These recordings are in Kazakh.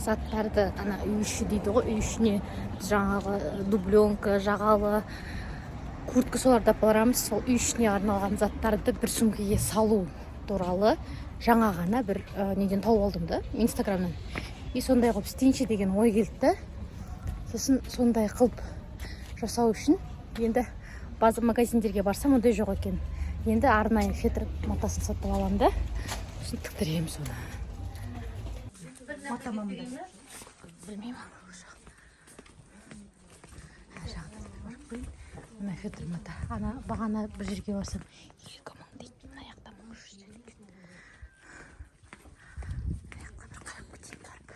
заттарды ана үй іші дейді ғой, үй ішіне жаңағы дубленка, жағалы, куртка соларды алып барамыз. Сол үй ішіне арналған заттарды бір сумкаға салу туралы жаңа ғана бір неден тауып алдым да, инстаграмнан. И сондай қылып істейінші деген ой келді. Сосын сондай қылып жасау үшін енді база магазиндерге барсам ондай жоқ екен. Енді арнайы фетр матасын сатып аламын да, сосын тіктіремін соны. Матамамды білмеймін. Мына фетр мата. Ана бағана бір жерге барсам 2000 дейді. Мына аяқта мың үш жүз екен. Аяққа бір қарап кетейін тарып.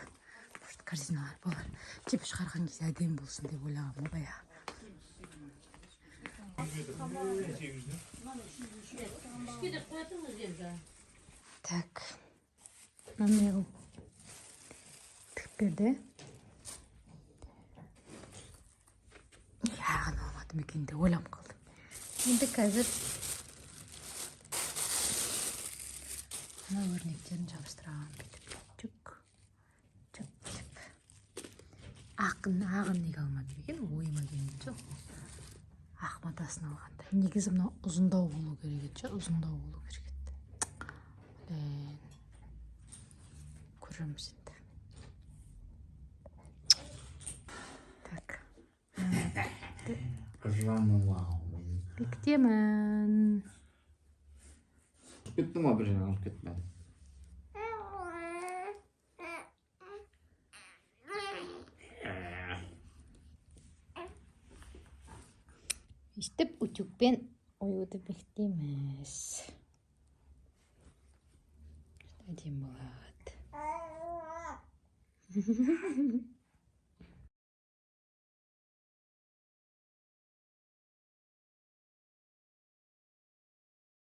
Может, корзиналар болар. Типа шығарған кезде әдемі болсын деп ойлағам ғой бая. Так. Мынандай қылып тігіп берді. Яғын алмадым екен де ойлам қалдым. Енді қазір мына өрнектерін жабыстырам кетіп. Чүк. Ағын неге алмадым екен, ойыма келді жоқ. Ақ матасын алғанда. Негізі мына ұзындау болу керек еді, ұзындау болу керек еді. Көреміз енді. Так. Бектемін. Кетті ма бір жаңа кетті? Өстіп утюгпен оюды бектейміз. Әдемі болады.